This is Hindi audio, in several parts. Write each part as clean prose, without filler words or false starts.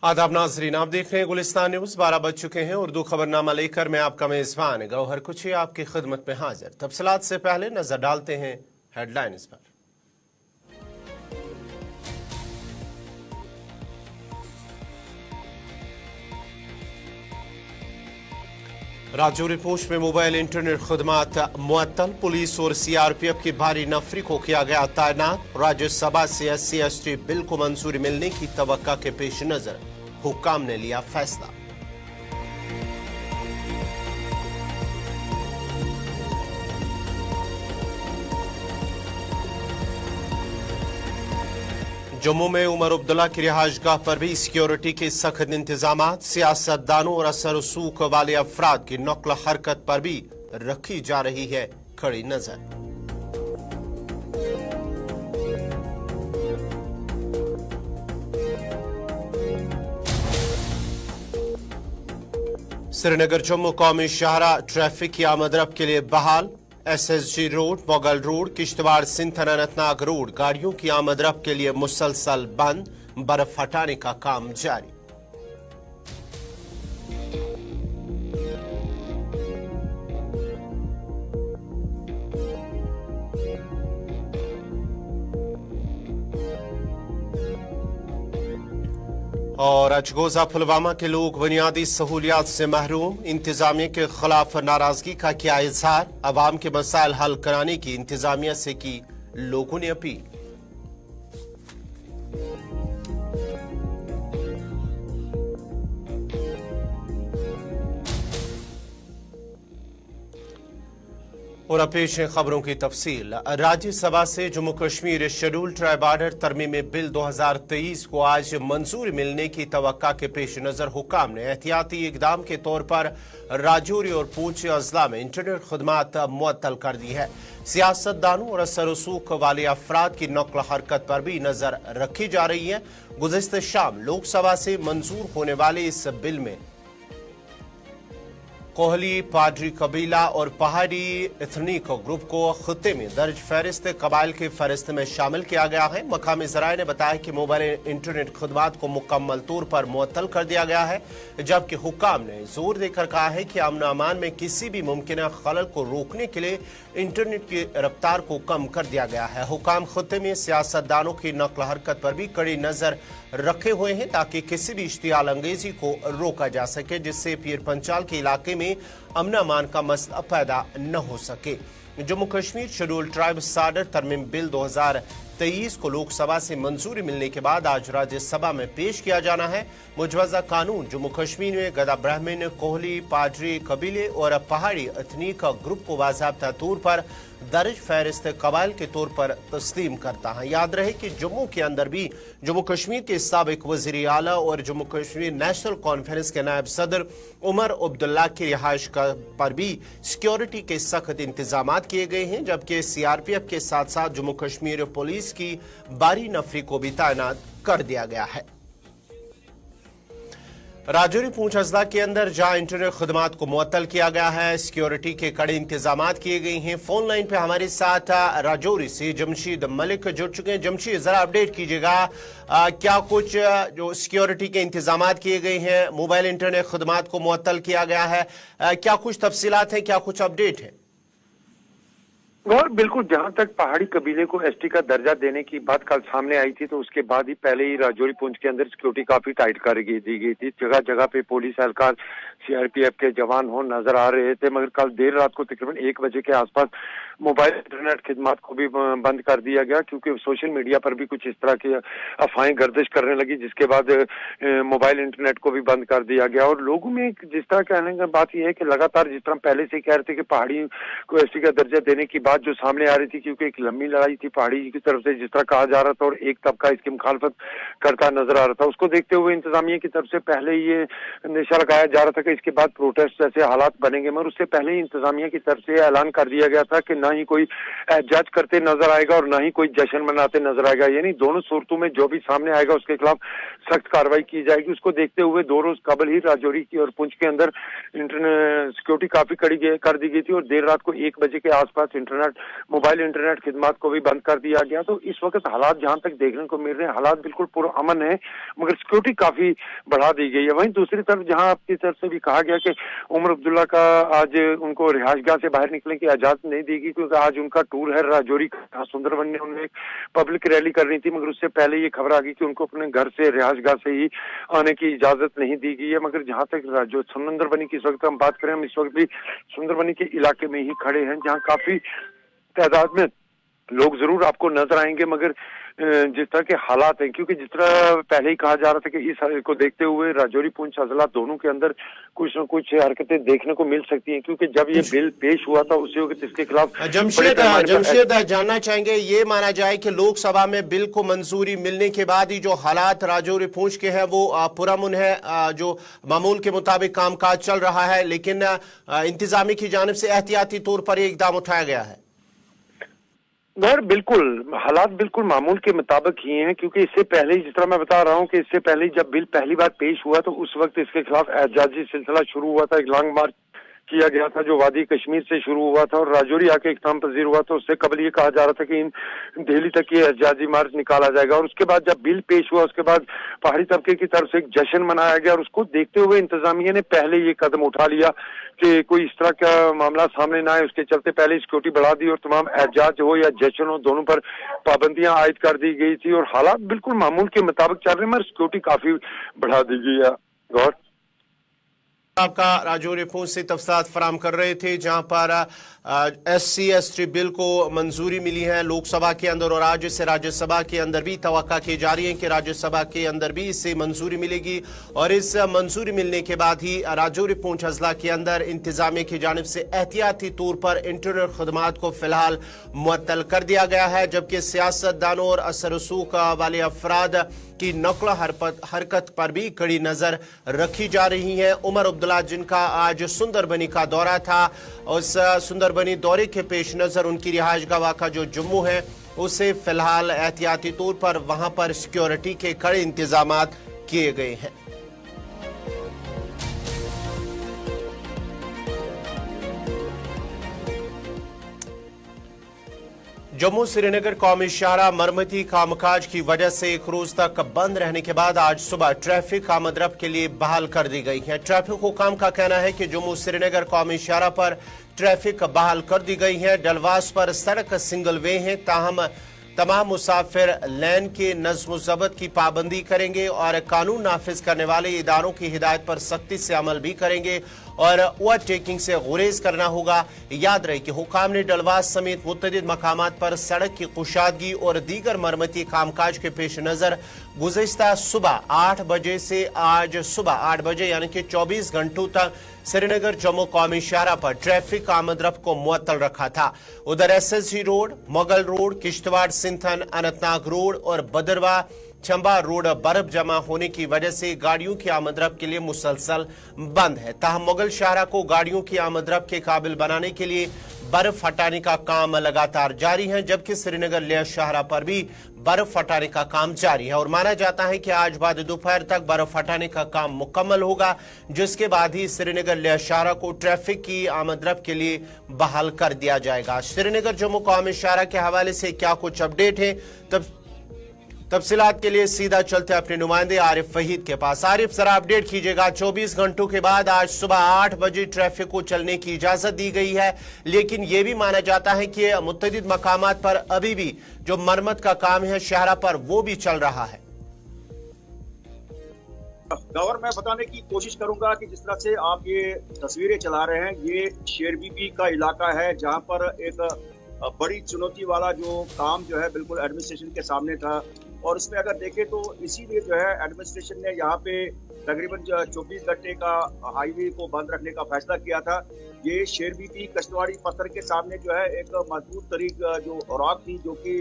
आदाब नाजरीन, आप देख रहे हैं गुलिस्तान न्यूज। 12 बज चुके हैं। उर्दू खबरनामा लेकर मैं आपका मेजबान गौहर कुची आपकी खिदमत में हाजिर। तफसीलात से पहले नजर डालते हैं हेडलाइंस पर। राजौरी पूंछ में मोबाइल इंटरनेट खदमात मुअत्तल। पुलिस और CRPF की भारी नफरी को किया गया तैनात। राज्यसभा से SC/ST बिल को मंजूरी मिलने की तवक्का के पेश नजर हुक्काम ने लिया फैसला। जम्मू में उमर अब्दुल्ला की रिहाइशगाह पर भी सिक्योरिटी के सख्त इंतजाम। सियासतदानों और असर रसूख वाले अफराद की नक्ल हरकत पर भी रखी जा रही है कड़ी नजर। श्रीनगर जम्मू कौमी शाहरा ट्रैफिक की आमदरफ्त के लिए बहाल। SSG road, Mughal road, Kishtwar Sinthan Anantnag road गाड़ियों की आमदरफ्त के लिए मुसलसल बंद। बर्फ हटाने का काम जारी। और अचगोजा पुलवामा के लोग बुनियादी सहूलियात से महरूम। इंतजामिया के खिलाफ नाराजगी का किया इजहार। अवाम के मसाइल हल कराने की इंतजामिया से की लोगों ने अपील। और अब पेश है खबरों की तफसील। राज्यसभा से Jammu Kashmir schedule tribe order तरमीमी बिल 2023 को आज मंजूरी मिलने की तवक्का के पेश नजर हुक्काम ने एहतियाती इकदाम के तौर पर राजौरी और पूंछ अजला में इंटरनेट खदमात मुअत्तल कर दी है। सियासतदानों और असर रसूख वाले अफराद की नक्ल हरकत पर भी नजर रखी जा रही है। गुज़िश्ता शाम लोकसभा से मंजूर होने वाले इस बिल में कोहली, पादरी कबीला और पहाड़ी एथनिक ग्रुप को खित्ते में दर्ज फहरिस्त कबाइल की फहरिस्त में शामिल किया गया है। मकामी ज़राए ने बताया कि मोबाइल इंटरनेट खदमात को मुकम्मल तौर पर मुअत्तल कर दिया गया है, जबकि हुक्काम ने जोर देकर कहा है कि अमन अमान में किसी भी मुमकिन खलल को रोकने के लिए इंटरनेट की रफ्तार को कम कर दिया गया है। हुक्काम खित्ते में सियासतदानों की नक्ल हरकत पर भी कड़ी नजर रखे हुए हैं ताकि किसी भी इश्तियाल अंगेजी को रोका जा सके, जिससे पीर पंचाल के इलाके में अमन अमान का मसला पैदा न हो सके। Jammu Kashmir schedule tribes order तरमीम बिल 2023 को लोकसभा से मंजूरी मिलने के बाद आज राज्यसभा में पेश किया जाना है। मुजवजा कानून जम्मू कश्मीर में गदा ब्राह्मण, कोहली, पादरी कबीले और पहाड़ी एथनिक ग्रुप को बाज़ाब्ता तौर पर दर्ज फहरिस्त कबाइल के तौर पर तस्लीम करता है। याद रहे कि जम्मू के अंदर भी जम्मू कश्मीर के साबिक वज़ीर आला और जम्मू कश्मीर नेशनल कॉन्फ्रेंस के नायब सदर उमर अब्दुल्ला की रिहाइश पर भी सिक्योरिटी के सख्त इंतजाम किए गए हैं, जबकि CRPF के साथ साथ जम्मू कश्मीर पुलिस की भारी नफरी को भी तैनात कर दिया गया है। राजौरी पूंछ अजला के अंदर जहां इंटरनेट खदमात को मुअत्तल किया गया है, सिक्योरिटी के कड़े इंतजाम किए गए हैं। फोन लाइन पे हमारे साथ राजौरी से जमशीद मलिक जुड़ चुके हैं। जमशीद, जरा अपडेट कीजिएगा, क्या कुछ जो सिक्योरिटी के इंतजाम किए गए हैं, मोबाइल इंटरनेट खदमात को मुअत्तल किया गया है, क्या कुछ तफसीलात है, क्या कुछ अपडेट है? और बिल्कुल, जहां तक पहाड़ी कबीले को ST का दर्जा देने की बात कल सामने आई थी, तो उसके बाद ही पहले ही राजौरी पूंछ के अंदर सिक्योरिटी काफी टाइट कर दी गई थी। जगह जगह पे पुलिस एहलकार, CRPF के जवान हो नजर आ रहे थे, मगर कल देर रात को तकरीबन 1 बजे के आसपास मोबाइल इंटरनेट खिदमत को भी बंद कर दिया गया, क्योंकि सोशल मीडिया पर भी कुछ इस तरह की अफवाहें गर्दिश करने लगी, जिसके बाद मोबाइल इंटरनेट को भी बंद कर दिया गया। और लोगों में जिस तरह कहने की बात यह है कि लगातार जिस तरह पहले से कह रहे थे कि पहाड़ी को ST का दर्जा देने की बात जो सामने आ रही थी, क्योंकि एक लंबी लड़ाई थी पहाड़ी की तरफ से, जिस तरह कहा जा रहा था, और एक तबका इसकी मुखालफत करता नजर आ रहा था। उसको देखते हुए इंतजामिया की तरफ से पहले ही ये निशा लगाया जा रहा था कि इसके बाद प्रोटेस्ट जैसे हालात बनेंगे, मगर उससे पहले ही इंतजामिया की तरफ से ऐलान कर दिया गया था कि ना ही कोई एहतजाज करते नजर आएगा और ना ही कोई जश्न मनाते नजर आएगा। यानी दोनों सूरतों में जो भी सामने आएगा उसके खिलाफ सख्त कार्रवाई की जाएगी। उसको देखते हुए 2 रोज कबल ही राजौरी की और पुंछ के अंदर इंटरनेट सिक्योरिटी काफी कड़ी कर दी गई थी, और देर रात को 1 बजे के आसपास इंटरनेट मोबाइल इंटरनेट खिदमत को भी बंद कर दिया गया। तो इस वक्त हालात जहां तक देखने को मिल रहे हैं, हालात बिल्कुल पूरा अमन है, मगर सिक्योरिटी काफी बढ़ा दी गई है। वहीं दूसरी तरफ जहां आपकी तरफ से भी कहा गया कि उमर अब्दुल्ला का आज उनको रिहायशगाह से बाहर निकलने की इजाजत नहीं दी गई, क्योंकि आज उनका टूर है राजौरी का। सुंदरबन में उन्हें पब्लिक रैली करनी थी, मगर उससे पहले ये खबर आ गई कि उनको अपने घर से रिहायशगाह से ही आने की इजाजत नहीं दी गई है। मगर जहां तक जो सुंदरबनी की इस वक्त हम बात करें, हम इस वक्त भी सुंदरबनी के इलाके में ही खड़े हैं, जहां काफी तादाद में लोग जरूर आपको नजर आएंगे, मगर जिस तरह के हालात हैं, क्योंकि जिस तरह पहले ही कहा जा रहा था कि इस को देखते हुए राजौरी पुंछ अजला दोनों के अंदर कुछ न कुछ हरकतें देखने को मिल सकती हैं, क्योंकि जब ये बिल पेश हुआ था उसी वक्त इसके खिलाफ जमशेद जानना चाहेंगे, ये माना जाए कि लोकसभा में बिल को मंजूरी मिलने के बाद ही जो हालात राजौरी पुंछ के हैं वो पुरअमन है, जो मामूल के मुताबिक कामकाज चल रहा है, लेकिन इंतजामी की जानिब से एहतियाती तौर पर यह इकदाम उठाया गया है। गौर बिल्कुल हालात बिल्कुल मामूल के मुताबिक ही हैं, क्योंकि इससे पहले ही जिस तरह मैं बता रहा हूं कि इससे पहले जब बिल पहली बार पेश हुआ तो उस वक्त इसके खिलाफ एहतजाजी सिलसिला शुरू हुआ था। एक लॉन्ग मार्च किया गया था जो वादी कश्मीर से शुरू हुआ था और राजौरी आके इख्तिताम पजीर हुआ था। उससे कबल ये कहा जा रहा था कि इन दिल्ली तक ये एहतजाजी मार्च निकाला जाएगा, और उसके बाद जब बिल पेश हुआ उसके बाद पहाड़ी तबके की तरफ से एक जश्न मनाया गया, और उसको देखते हुए इंतजामिया ने पहले ये कदम उठा लिया कि कोई इस तरह का मामला सामने ना आए। उसके चलते पहले सिक्योरिटी बढ़ा दी और तमाम एहतजाज हो या जश्न हो, दोनों पर पाबंदियां आयद कर दी गई थी, और हालात बिल्कुल मामूल के मुताबिक चल रहे हैं, मगर सिक्योरिटी काफी बढ़ा दी गई है। गौर आपका राजौरी पुंछ से तफसीलात फराम कर रहे थे, जहां पर SC ST बिल को मंजूरी मिली है लोकसभा के अंदर, और आज इसे राज्यसभा के अंदर भी तवक्का की जा रही है कि राज्यसभा के अंदर भी इससे मंजूरी मिलेगी, और इस मंजूरी मिलने के बाद ही राजौरी पुंछ अजला के अंदर इंतजामिया की जानिब से एहतियाती तौर पर इंटरनेट खदमात को फिलहाल मुअत्तल कर दिया गया है, जबकि सियासतदानों और असर रसूख वाले अफराद की नकल हरकत पर भी कड़ी नजर रखी जा रही है। उमर अब्दुल्ला जिनका आज सुंदरबनी का दौरा था, उस सुंदरबनी दौरे के पेश नजर उनकी रिहायशगाह वाक़ा जो जम्मू है उसे फिलहाल एहतियाती तौर पर वहां पर सिक्योरिटी के कड़े इंतजाम किए गए हैं। जम्मू श्रीनगर कौमी शाहरा मरम्मती कामकाज की वजह से एक रोज तक बंद रहने के बाद आज सुबह ट्रैफिक आमदरफ्त के लिए बहाल कर दी गई है। ट्रैफिक हुकाम का कहना है कि जम्मू श्रीनगर कौमी शाहरा पर ट्रैफिक बहाल कर दी गई है। डलवास पर सड़क सिंगल वे है, ताहम तमाम मुसाफिर लैन के नज़्म ज़ब्त की पाबंदी करेंगे और कानून नाफिज करने वाले इदारों की हिदायत पर सख्ती से अमल भी करेंगे और ओवरटेकिंग से गुरेज करना होगा। याद रहे कि हुकाम ने डलवास समेत मुतअद्दिद मकामात पर सड़क की कुशादगी और दीगर मरम्मती कामकाज के पेश नज़र गुज़िश्ता सुबह 8 बजे से आज सुबह 8 बजे यानी कि 24 घंटों तक श्रीनगर जम्मू कौमी शाहरा पर ट्रैफिक आमदरफ्त को मुअत्तल रखा था। उधर SSG road, Mughal road, Kishtwar Sinthan, Anantnag road और बदरवा चंबा रोड बर्फ जमा होने की वजह से गाड़ियों की आमदरफ्त के लिए मुसलसल बंद है। ताहम मुगल शाहरा को गाड़ियों की आमदरफ्त के काबिल बनाने के लिए बर्फ हटाने का काम लगातार जारी है, जबकि श्रीनगर लेह शाहरा पर भी बर्फ हटाने का काम जारी है और माना जाता है कि आज बाद दोपहर तक बर्फ हटाने का काम मुकम्मल होगा, जिसके बाद ही श्रीनगर लेह शाहरा को ट्रैफिक की आमदरफ्त के लिए बहाल कर दिया जाएगा। श्रीनगर जम्मू कौमी शाहरा के हवाले से क्या कुछ अपडेट है, तफसीलात के लिए सीधा चलते अपने नुमाइंदे आरिफ वहीद के पास। आरिफ जरा अपडेट कीजिएगा। 24 घंटों के बाद आज सुबह 8 बजे ट्रैफिक को चलने की इजाजत दी गई है, लेकिन यह भी माना जाता है कि मुतअद्दिद मकामात पर अभी भी जो मरम्मत का काम है शाहरा पर वो भी चल रहा है। गौर मैं बताने की कोशिश करूंगा कि जिस तरह से आप ये तस्वीरें चला रहे हैं, ये शेरबीबी का इलाका है जहां पर एक बड़ी चुनौती वाला जो काम जो है बिल्कुल एडमिनिस्ट्रेशन के सामने था, और उसमें अगर देखें तो इसीलिए जो है एडमिनिस्ट्रेशन ने यहाँ पे तकरीबन 24 घंटे का हाईवे को बंद रखने का फैसला किया था। ये शेरबीबी कश्तवाड़ी पत्थर के सामने जो है एक मजबूत तरीक जो रॉक थी, जो कि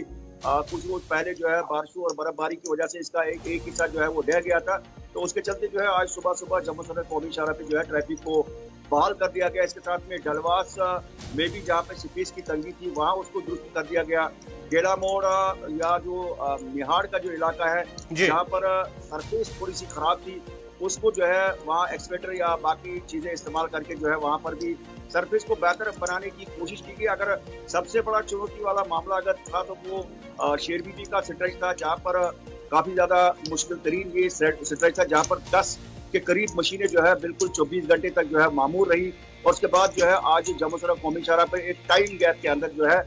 कुछ रोज पहले जो है बारिशों और बर्फबारी की वजह से इसका एक हिस्सा जो है वो ढह गया था, तो उसके चलते जो है आज सुबह सुबह जम्मू शहर कौमी शाहरा पे जो है ट्रैफिक को बहाल कर दिया गया। इसके साथ में डलवास में भी जहाँ पे स्पेस की तंगी थी वहाँ उसको दुरुस्त कर दिया गया। गेला मोड़ या जो निहाड़ का जो इलाका है जहाँ पर सरफेस थोड़ी सी खराब थी उसको जो है वहाँ एक्सवेटर या बाकी चीजें इस्तेमाल करके जो है वहाँ पर भी सरफेस को बेहतर बनाने की कोशिश की गई। अगर सबसे बड़ा चुनौती वाला मामला अगर था तो वो शेरबीबी का स्ट्रेच था जहाँ पर काफी ज्यादा मुश्किल तरीन ये स्ट्रेच था जहाँ पर 10 के करीब मशीनें जो है बिल्कुल 24 घंटे तक जो है मामूर रही। और उसके बाद जो है आज जम्मू सड़क कौमी शाहराह पर एक टाइम गैप के अंदर जो है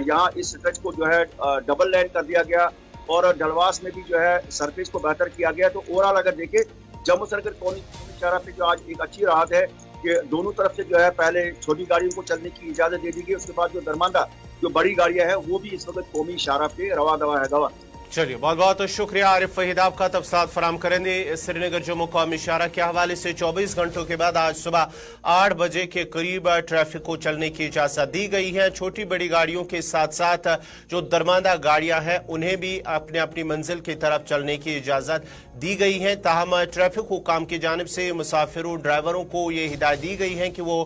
यहाँ इस स्ट्रेच को जो है डबल लाइन कर दिया गया और डलवास में भी जो है सरफेस को बेहतर किया गया। तो ओवरऑल अगर देखें जम्मू सड़क कौमी शाहराह पे जो आज एक अच्छी राहत है कि दोनों तरफ से जो है पहले छोटी गाड़ियों को चलने की इजाजत दे दी गई। उसके बाद जो दरमांदा जो बड़ी गाड़ियां हैं वो भी इस वक्त कौमी शाहराह पे रवा दवा है गवा। चलिए बहुत बहुत शुक्रिया आरिफ वहीद आपका तफसीलात फराम करेंगे। श्रीनगर जम्मू कौमी शाहराह के हवाले से 24 घंटों के बाद आज सुबह 8 बजे के करीब ट्रैफिक को चलने की इजाजत दी गई है। छोटी बड़ी गाड़ियों के साथ साथ जो दरमांदा गाड़ियां हैं उन्हें भी अपने अपनी मंजिल की तरफ चलने की इजाजत दी गई है। ताहम ट्रैफिक हुकाम की जानिब से मुसाफिरों ड्राइवरों को ये हिदायत दी गई है कि वो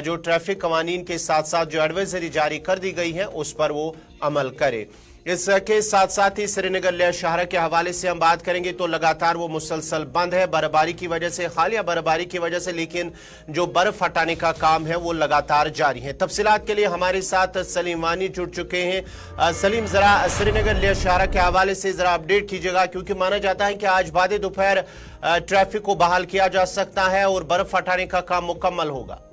जो ट्रैफिक कवानीन के साथ साथ जो एडवाइजरी जारी कर दी गई है उस पर वो अमल करे। इसके साथ साथ ही श्रीनगर लेह शहर के हवाले से हम बात करेंगे तो लगातार वो मुसलसल बंद है बर्फबारी की वजह से, हालिया बर्फबारी की वजह से, लेकिन जो बर्फ हटाने का काम है वो लगातार जारी है। तफसीलात के लिए हमारे साथ सलीम वानी जुड़ चुके हैं। सलीम, जरा श्रीनगर लेह शहर के हवाले से जरा अपडेट कीजिएगा, क्योंकि माना जाता है कि आज बाद दोपहर ट्रैफिक को बहाल किया जा सकता है और बर्फ हटाने का काम मुकम्मल होगा।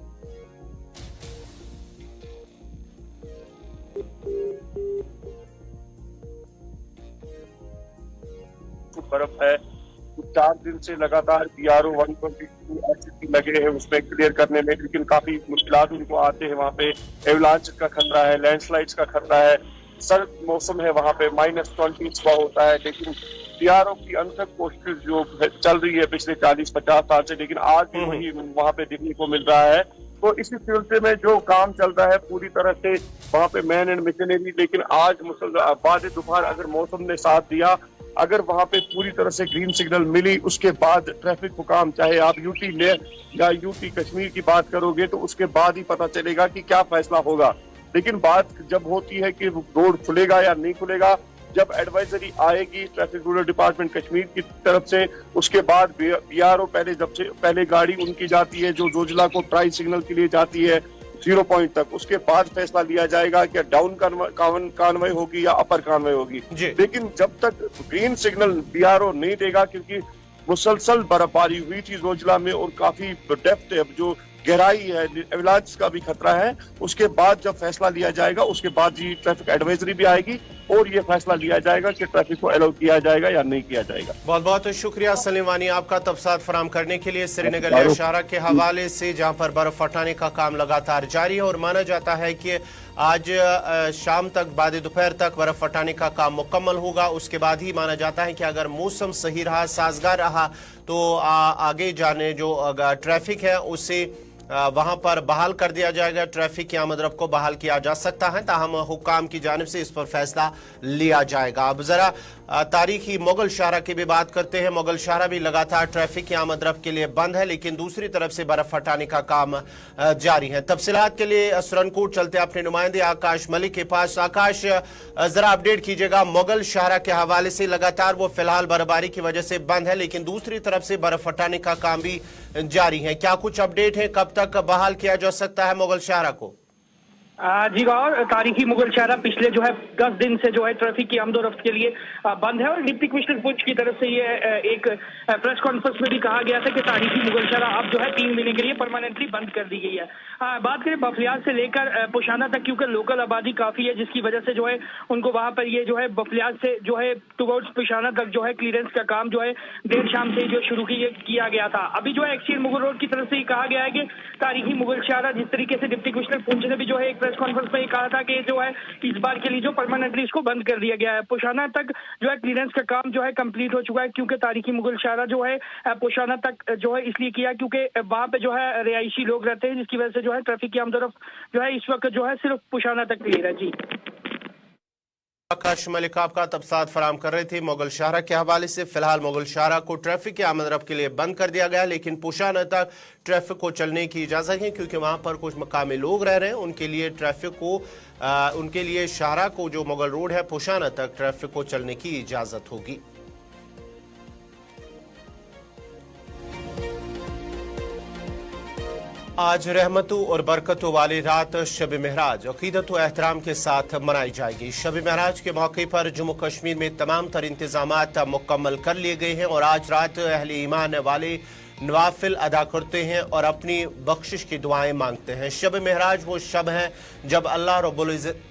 बर्फ है 4 दिन से लगातार BRO 122 लगे हैं उसमें क्लियर करने में, लेकिन काफी मुश्किलात उनको आते हैं। वहाँ पे एवलांच का खतरा है, लैंडस्लाइड्स का खतरा है, सर्द मौसम है, वहाँ पे -20 सुबह होता है। लेकिन BRO की अनथक कोशिश जो चल रही है पिछले 40-50 साल से, लेकिन आज भी वही वहाँ पे देखने को मिल रहा है। तो इसी सिलसिले में जो काम चल रहा है पूरी तरह से वहाँ पे मैन एंड मशीनरी, लेकिन आज बाद दोपहर अगर मौसम ने साथ दिया, अगर वहां पे पूरी तरह से ग्रीन सिग्नल मिली, उसके बाद ट्रैफिक हुकाम, चाहे आप यूटी लेह या यूटी कश्मीर की बात करोगे तो उसके बाद ही पता चलेगा कि क्या फैसला होगा। लेकिन बात जब होती है कि रोड खुलेगा या नहीं खुलेगा, जब एडवाइजरी आएगी ट्रैफिक रूरल डिपार्टमेंट कश्मीर की तरफ से, उसके बाद BRO पहले गाड़ी उनकी जाती है जो जोजिला को ट्राई सिग्नल के लिए जाती है 0 पॉइंट तक, उसके बाद फैसला लिया जाएगा कि डाउन कानवे होगी या अपर कानवे होगी। लेकिन जब तक ग्रीन सिग्नल BRO नहीं देगा, क्योंकि मुसलसल बर्फबारी हुई थी जोजिला में और काफी डेप्थ है, जो गहराई है, एवलांच का भी खतरा है, उसके बाद जब फैसला लिया जाएगा उसके बाद ही ट्रैफिक एडवाइजरी भी आएगी और ये फैसला लिया जाएगा कि ट्रैफिक को अलाउ किया जाएगा या नहीं किया जाएगा। बहुत बहुत शुक्रिया सलीम वानी आपका तफसीलात फराम करने के लिए। श्रीनगर लेह शहर के हवाले से जहां पर बर्फ हटाने का काम लगातार जारी है और माना जाता है कि आज शाम तक बाद दोपहर तक बर्फ हटाने का काम मुकम्मल होगा। उसके बाद ही माना जाता है कि अगर मौसम सही रहा, साजगार रहा, तो आगे जाने जो ट्रैफिक है उसे वहां पर बहाल कर दिया जाएगा, ट्रैफिक की आमद-रफ्त को बहाल किया जा सकता है। ताहम हुकाम की जानिब से इस पर फैसला लिया जाएगा। अब जरा तारीखी मुगल शाहराह की भी बात करते हैं। मुगल शाहराह भी लगातार ट्रैफिक की आमद-रफ्त के लिए बंद है, लेकिन दूसरी तरफ से बर्फ हटाने का काम जारी है। तफसीलात के लिए सुरनकोट चलते अपने नुमाइंदे आकाश मलिक के पास। आकाश, जरा अपडेट कीजिएगा मुगल शाहराह के हवाले से। लगातार वो फिलहाल बर्फबारी की वजह से बंद है, लेकिन दूसरी तरफ से बर्फ हटाने का काम भी जारी है। क्या कुछ अपडेट है, कब तक बहाल किया जा सकता है मुगल शाहराह को? जी गौर, तारीखी मुगल शाहराह पिछले जो है 10 दिन से जो है ट्रैफिक की आमदोरफ्त के लिए बंद है और डिप्टी कमिश्नर पुंछ की तरफ से ये एक प्रेस कॉन्फ्रेंस में भी कहा गया था कि तारीखी मुगल शाहराह अब जो है 3 महीने के लिए परमानेंटली बंद कर दी गई है। बात करें बफलियाल से लेकर पुशाना तक, क्योंकि लोकल आबादी काफी है जिसकी वजह से जो है उनको वहां पर ये जो है बफलियाल से जो है टुवर्ड्स पुशाना तक जो है क्लियरेंस का काम जो है देर शाम से जो शुरू किया गया था। अभी जो है एक्सचेंज मुगल रोड की तरफ से कहा गया है कि तारीखी मुगल शाहराह, जिस तरीके से डिप्टी कमिश्नर पुंछ ने भी जो है एक प्रेस कॉन्फ्रेंस में कहा था कि जो है इस बार के लिए जो परमानेंटली इसको बंद कर दिया गया है। पुशाना तक जो है क्लियरेंस का काम जो है कंप्लीट हो चुका है, क्योंकि तारीखी मुगल शाहराह जो है पुशाना तक जो है इसलिए किया क्योंकि वहां पे जो है रिहायशी लोग रहते हैं, जिसकी वजह से जो है ट्रैफिक की आमदोरफ्त जो है इस वक्त जो है सिर्फ पुशाना तक क्लियर है। जी आकाश मलिक आपका तफसात फराम कर रहे थे। मुगल शाहरा के हवाले से फिलहाल मुगल शाहरा को ट्रैफिक के आमद रफ्त के लिए बंद कर दिया गया, लेकिन पुशाना तक ट्रैफिक को चलने की इजाज़त है क्योंकि वहां पर कुछ मकामी लोग रह रहे हैं। उनके लिए ट्रैफिक को उनके लिए शाहरा को जो मुगल रोड है पुशाना तक ट्रैफिक को चलने की इजाज़त होगी। आज रहमतों और बरकतों वाली रात शब महराज अकीदत व एहतराम के साथ मनाई जाएगी। शब महराज के मौके पर जम्मू कश्मीर में तमाम तर इंतजामात मुकम्मल कर लिए गए हैं और आज रात अहले ईमान वाले नवाफिल अदा करते हैं और अपनी बख्शिश की दुआएं मांगते हैं। शब महराज वो शब है जब अल्लाह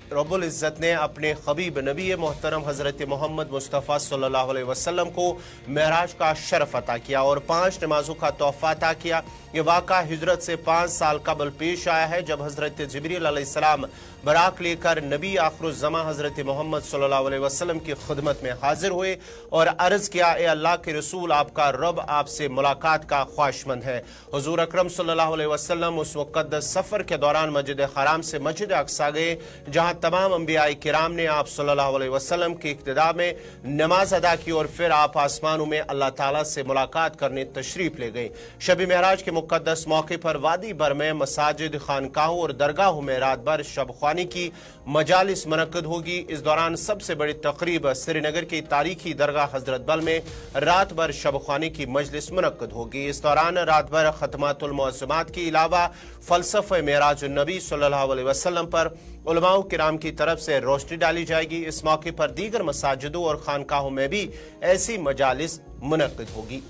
रब्बुल इज़्ज़त ने अपने हबीब नबी मोहतरम हज़रत मोहम्मद मुस्तफ़ा सल्लल्लाहु अलैहि वसल्लम को महराज का शरफ अता किया और 5 नमाजों का तोहफ़ा अता किया। ये वाक़ा हिजरत से 5 साल कबल पेश आया है जब हज़रत जिब्रील अलैहिस्सलाम बराक लेकर नबी आखिरुज़्ज़मा हज़रत मोहम्मद सल्लल्लाहु अलैहि वसल्लम की खिदमत में हाजिर हुए और अर्ज़ किया, ए अल्लाह के रसूल, आपका रब आपसे मुलाकात का ख्वाहिशमंद है। हुज़ूर अकरम सल्लल्लाहु अलैहि वसल्लम उस मुक़द्दस सफ़र के दौरान मस्जिद हराम से मस्जिद अक्सा गए जहाँ तमाम अंबिया किराम ने आप सल्लल्लाहु अलैहि वसल्लम की इक्तिदा में नमाज अदा की और फिर आप आसमानों में अल्लाह ताला से मुलाकात करने तशरीफ ले गए। शब महराज के मुक़द्दस मौके पर वादी भर में मसाजिद, खानकाहों और दरगाहों में रात भर शब ख्वानी की मजालिस मुनक्कद होगी। इस दौरान सबसे बड़ी तकरीब श्रीनगर की तारीखी दरगाह हजरत बल में रात भर शब ख्वानी की मजलिस मुनक्कद होगी। इस दौरान रात भर खतमातुल मुअज़्ज़मात के अलावा फ़लसफ़े मेराज नबी सल्लल्लाहु अलैहि वसल्लम पर उलमाओ किराम की तरफ से रोशनी डाली जाएगी। इस मौके पर दीगर मसाजिदों और खानकाहों में भी ऐसी मजालिस मुनक्कद होगी।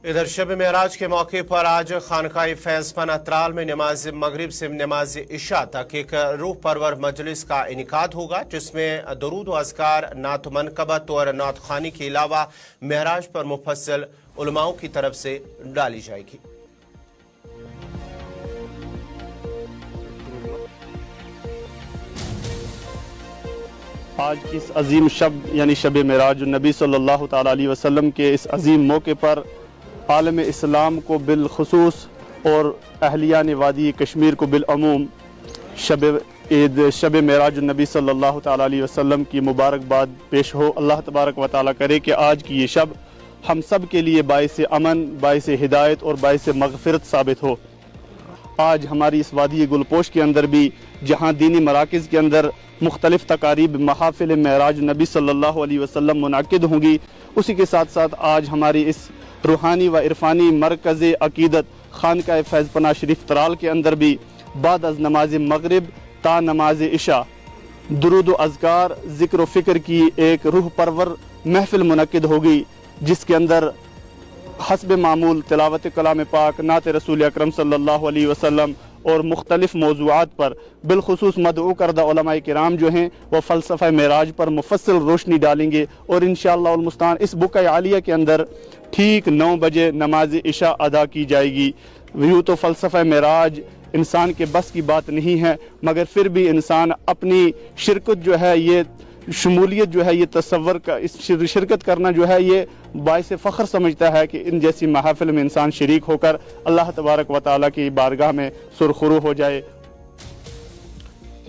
इधर शब महराज के मौके पर आज खानकाए फैज़पन अतराल में नमाज मगरिब से नमाज इशा तक एक रूह परवर मजलिस का इनिकाद होगा जिसमें दुरूद व अज़कार, नात मनकबत और नात खानी के अलावा महराज पर मुफस्सल उलमाओं की तरफ से डाली जाएगी। आज की इस अजीम शब यानी शब महराज नबी सल्लल्लाहु ताला अलैहि वसल्लम के इस अजीम मौके पर आलम इस्लाम को बिलखुसूस और अहलियान वादी कश्मीर को बिलअमूम शब महराज नबी सल्लल्लाहु ताला अलैहि वसल्लम की मुबारकबाद पेश हो। अल्लाह तबारक व तआला करे कि आज की ये शब हम सब के लिए बाइस अमन, बाइस हिदायत और बाइस मग़फ़िरत साबित हो। आज हमारी इस वादी गुलपोश के अंदर भी जहाँ दीनी मराकिज़ के अंदर मुख्तलिफ़ तकारीब महाफ़िल महराज नबी सल्लल्लाहु अलैहि वसल्लम मुनाकिद होंगी, उसी के साथ साथ आज हमारी इस रूहानी व इरफानी मरकज़ अकीदत खानकाए फैज़पना शरीफ तराल के अंदर भी बाद अज़ नमाज मगरिब ता नमाज इशा दुरूद व अज़कार, ज़िक्र व फ़िक्र की एक रूह परवर महफ़िल मुनक्किद होगी जिसके अंदर हस्ब मामूल तिलावत कलाम पाक, नात रसूल अकरम सल्लल्लाहु अलैहि वसल्लम और मुख्तलिफ़ मौज़ूआत पर बिलखुसूस मदऊ करदा उलमाए किराम जो हैं वह फ़लसफ़ा मेराज पर मुफस्सिल रोशनी डालेंगे और इंशाअल्लाह मुस्तान इस बुक़ आलिया के अंदर ठीक 9 बजे नमाज इशा अदा की जाएगी। यूँ तो फ़लसफ़ा मेराज इंसान के बस की बात नहीं है, मगर फिर भी इंसान अपनी शिरकत जो है, ये शमूलियत जो है, ये तसव्वुर का इस शिरकत करना जो है ये बाइस फ़ख्र समझता है कि इन जैसी महफिल में इंसान शरीक होकर अल्लाह तबारक व तआला की बारगाह में सुरखरू हो जाए।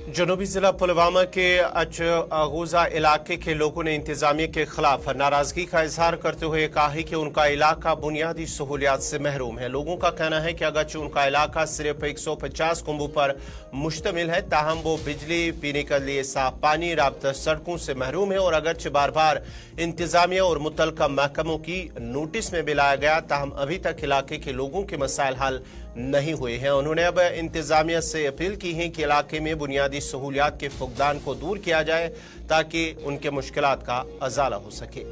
जनूबी जिला पुलवामा के अचगोजा इलाके के लोगों ने इंतजामिया के खिलाफ नाराजगी का इजहार करते हुए कहा है कि उनका इलाका बुनियादी सहूलियात से महरूम है। लोगों का कहना है कि अगरचे उनका इलाका सिर्फ 150 कुंबों पर मुश्तमिल है, ताहम वो बिजली, पीने के लिए साफ पानी, राब्ता सड़कों से महरूम है और अगरचे बार बार इंतजामिया और मुतल्लिका महकमों की नोटिस में भी लाया गया, ताहम अभी तक इलाके के लोगों के मसाइल हल नहीं हुए हैं। उन्होंने अब इंतजामिया से अपील की है कि इलाके में बुनियादी सहूलियात के फुकदान को दूर किया जाए ताकि उनके मुश्किलात का अजाला हो सके।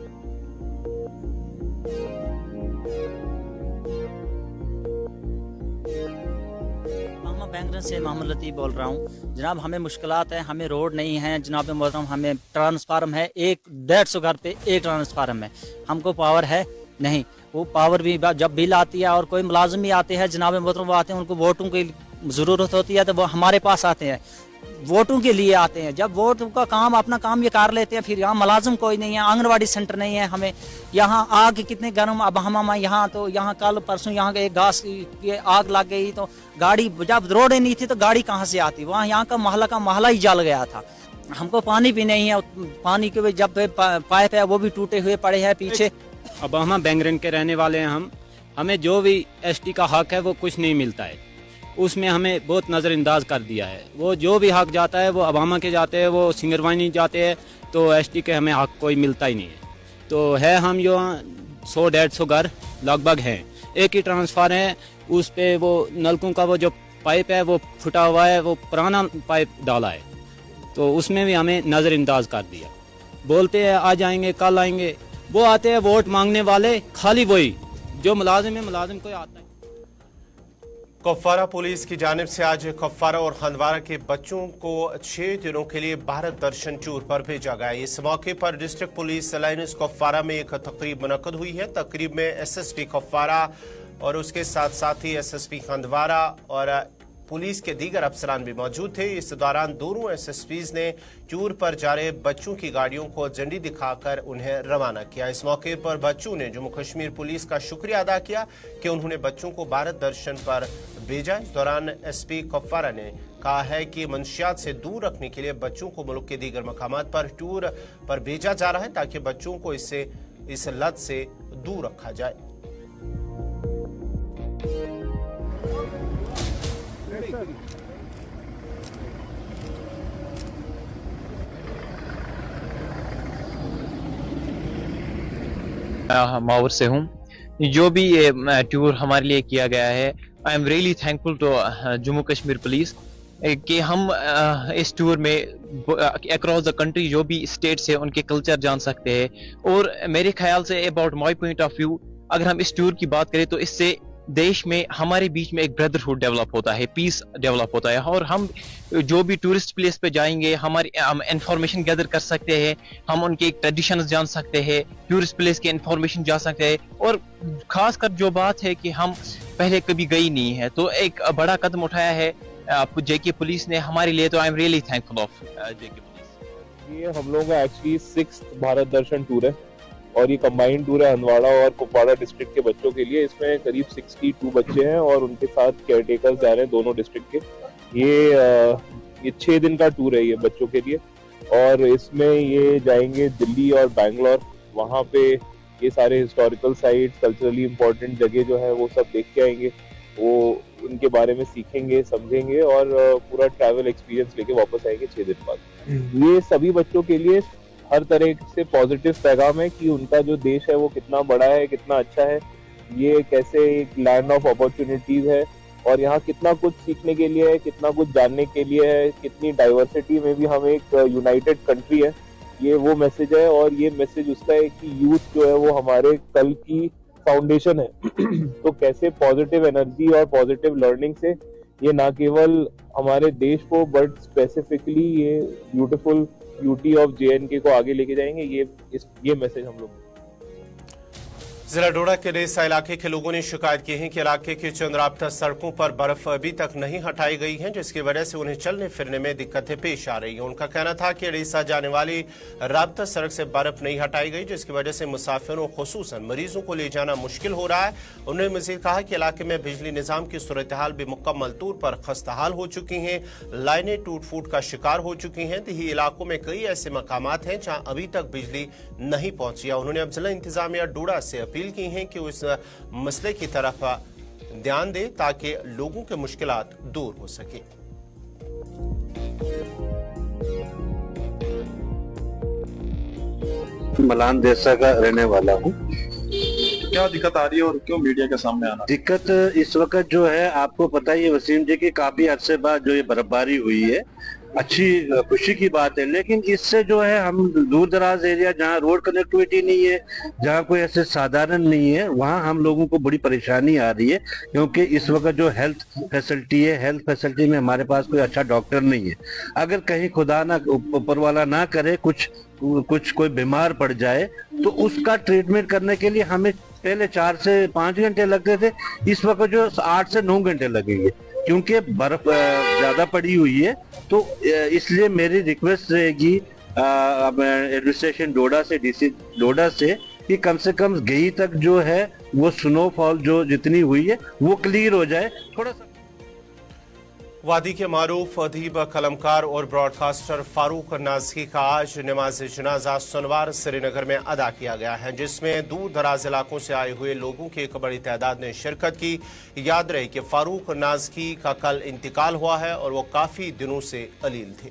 बैंगरन से मोहम्मद लतीफ़ बोल रहा हूँ। जनाब हमें मुश्किलात है, हमें रोड नहीं है जनाब मोहतरम, हमें ट्रांसफार्म है 150 घर पे एक ट्रांसफार्म है, हमको पावर है नहीं। वो पावर भी जब बिल आती है और कोई मुलाजिम भी आते हैं जनाब मोहतरम, वो आते हैं उनको वोटों के ज़रूरत होती है तो वो हमारे पास आते हैं, वोटों के लिए आते हैं। जब वोट का काम अपना काम ये कर लेते हैं, फिर यहाँ मुलाजिम कोई नहीं है, आंगनवाड़ी सेंटर नहीं है, हमें यहाँ आग कितने गर्म, अब हम यहाँ तो यहाँ कल परसों यहाँ एक घास की आग लग गई, तो गाड़ी जब रोडें नहीं थी तो गाड़ी कहाँ से आती, वहाँ यहाँ का महला ही जल गया था। हमको पानी भी नहीं है, पानी के जब पाइप है वो भी टूटे हुए पड़े हैं पीछे। अब हम बैंगरन के रहने वाले हैं, हमें जो भी एसटी का हक है वो कुछ नहीं मिलता है, उसमें हमें बहुत नज़रअंदाज कर दिया है। वो जो भी हक जाता है वो अवामा के जाते हैं, वो सिंगरवानी जाते हैं, तो एसटी के हमें हक कोई मिलता ही नहीं है। तो है हम जो 100-150 घर लगभग हैं, एक ही ट्रांसफार है, उस पे वो नलकों का वो जो पाइप है वो फुटा हुआ है, वो पुराना पाइप डाला है, तो उसमें भी हमें नज़रअंदाज कर दिया। बोलते हैं आ जाएंगे कल आएंगे, वो आते हैं वोट मांगने वाले, खाली वही जो मुलाजिम है, मुलाजिम कोई आता है। कुपवारा पुलिस की जानिब से आज कुपवारा और हंदवारा के बच्चों को 6 दिनों के लिए भारत दर्शन टूर पर भेजा गया। इस मौके पर डिस्ट्रिक्ट पुलिस लाइन्स कुपवारा में एक तकरीब मुनक्कद हुई है। तकरीब में एसएसपी कुपवारा और उसके साथ साथ ही एसएसपी हंदवारा और पुलिस के दीगर अफसरान भी मौजूद थे। इस दौरान दोनों एसएसपीज ने टूर पर जा रहे बच्चों की गाड़ियों को झंडी दिखाकर उन्हें रवाना किया। इस मौके पर बच्चों ने जम्मू कश्मीर पुलिस का शुक्रिया अदा किया कि उन्होंने बच्चों को भारत दर्शन पर भेजा। इस दौरान एसपी कुपवारा ने कहा है कि मंशियात से दूर रखने के लिए बच्चों को मुल्क के दीगर मकामात पर टूर पर भेजा जा रहा है, ताकि बच्चों को इस लत से दूर रखा जाए। मावर से हूँ। जो भी ये टूर हमारे लिए किया गया है, I am really thankful to Jammu Kashmir police कि हम इस टूर में अक्रॉस द कंट्री जो भी स्टेट्स है उनके कल्चर जान सकते हैं। और मेरे ख्याल say about my point of view, अगर हम इस टूर की बात करें तो इससे देश में हमारे बीच में एक ब्रदरहुड डेवलप होता है, पीस डेवलप होता है। और हम जो भी टूरिस्ट प्लेस पे जाएंगे, हमारी इंफॉर्मेशन गैदर कर सकते हैं, हम उनके ट्रेडिशंस जान सकते हैं, टूरिस्ट प्लेस की इंफॉर्मेशन जान सकते हैं। और खासकर जो बात है कि हम पहले कभी गई नहीं है, तो एक बड़ा कदम उठाया है जेके पुलिस ने हमारे लिए। तो आई am really thankful of JK police. ये हम लोगों का एक्चुअली 6th भारत दर्शन टूर है और ये कंबाइंड टूर है हंदवाड़ा और कुपवाड़ा डिस्ट्रिक्ट के बच्चों के लिए। इसमें करीब 62 बच्चे हैं और उनके साथ केयरटेकर्स जा रहे हैं दोनों डिस्ट्रिक्ट के। ये 6 दिन का टूर है ये बच्चों के लिए, और इसमें ये जाएंगे दिल्ली और बैंगलोर। वहाँ पे ये सारे हिस्टोरिकल साइट्स, कल्चरली इम्पोर्टेंट जगह जो है वो सब देख के आएंगे, वो उनके बारे में सीखेंगे, समझेंगे और पूरा ट्रैवल एक्सपीरियंस लेके वापस आएंगे 6 दिन बाद। ये सभी बच्चों के लिए हर तरह से पॉजिटिव पैगाम है कि उनका जो देश है वो कितना बड़ा है, कितना अच्छा है, ये कैसे एक लैंड ऑफ अपॉर्चुनिटीज है और यहाँ कितना कुछ सीखने के लिए है, कितना कुछ जानने के लिए है, कितनी डाइवर्सिटी में भी हम एक यूनाइटेड कंट्री है। ये वो मैसेज है और ये मैसेज उसका है कि यूथ जो है वो हमारे कल की फाउंडेशन है। तो कैसे पॉजिटिव एनर्जी और पॉजिटिव लर्निंग से ये ना केवल हमारे देश को बट स्पेसिफिकली ये ब्यूटी ऑफ JNK को आगे लेके जाएंगे, ये मैसेज हम लोग। जिला डोडा के रेसा इलाके के लोगों ने शिकायत की है कि इलाके की चंद राब्ता सड़कों पर बर्फ अभी तक नहीं हटाई गई है, जिसकी वजह से उन्हें चलने फिरने में दिक्कतें पेश आ रही हैं। उनका कहना था कि रेसा जाने वाली राब्ता सड़क से बर्फ नहीं हटाई गई, जिसकी वजह से मुसाफिरों खुसूसन मरीजों को ले जाना मुश्किल हो रहा है। उन्होंने मजीद कहा कि इलाके में बिजली निजाम की सूरत हाल भी मुकम्मल तौर पर खस्ताहाल हो चुकी हैं, लाइनें टूट फूट का शिकार हो चुकी हैं। देही इलाकों में कई ऐसे मकामात हैं जहाँ अभी तक बिजली नहीं पहुंची है। उन्होंने अब जिला इंतजामिया डोडा से अपील की हैं कि उस मसले की तरफ ध्यान दे ताकि लोगों के मुश्किलात दूर हो सके। मलान देसा का रहने वाला हूँ। क्या दिक्कत आ रही है और क्यों मीडिया के सामने आना? दिक्कत इस वक्त जो है, आपको पता ही है वसीम जी की काफी अरसे बाद जो ये बर्फबारी हुई है, अच्छी खुशी की बात है, लेकिन इससे जो है हम दूर दराज एरिया जहाँ रोड कनेक्टिविटी नहीं है, जहाँ कोई ऐसे साधारण नहीं है, वहाँ हम लोगों को बड़ी परेशानी आ रही है। क्योंकि इस वक्त जो हेल्थ फैसिलिटी है, हेल्थ फैसिलिटी में हमारे पास कोई अच्छा डॉक्टर नहीं है। अगर कहीं खुदा ना ऊपर वाला ना करे कुछ कोई बीमार पड़ जाए तो उसका ट्रीटमेंट करने के लिए हमें पहले 4 से 5 घंटे लगते थे, इस वक्त जो 8 से 9 घंटे लगेंगे। क्योंकि बर्फ ज्यादा पड़ी हुई है, तो इसलिए मेरी रिक्वेस्ट रहेगी एडमिनिस्ट्रेशन डोडा से, डीसी डोडा से, कि कम से कम गई तक जो है वो स्नोफॉल जो जितनी हुई है वो क्लियर हो जाए थोड़ा सा। वादी के मारूफ अदीब, कलमकार और ब्रॉडकास्टर फारूक नाज़ी का आज नमाज जनाजा सोनवार श्रीनगर में अदा किया गया है, जिसमें दूर दराज इलाकों से आए हुए लोगों की एक बड़ी तादाद ने शिरकत की। याद रहे कि फारूक नाज़ी का कल इंतकाल हुआ है और वो काफी दिनों से अलील थे।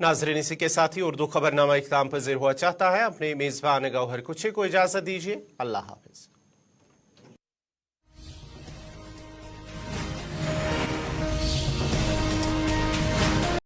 नाजरीन, इसी के साथ ही उर्दू खबरनामा इख्तिताम पज़ीर हुआ चाहता है। अपने मेज़बान गौहर कुछे को इजाज़त दीजिए। अल्लाह हाफ़िज़।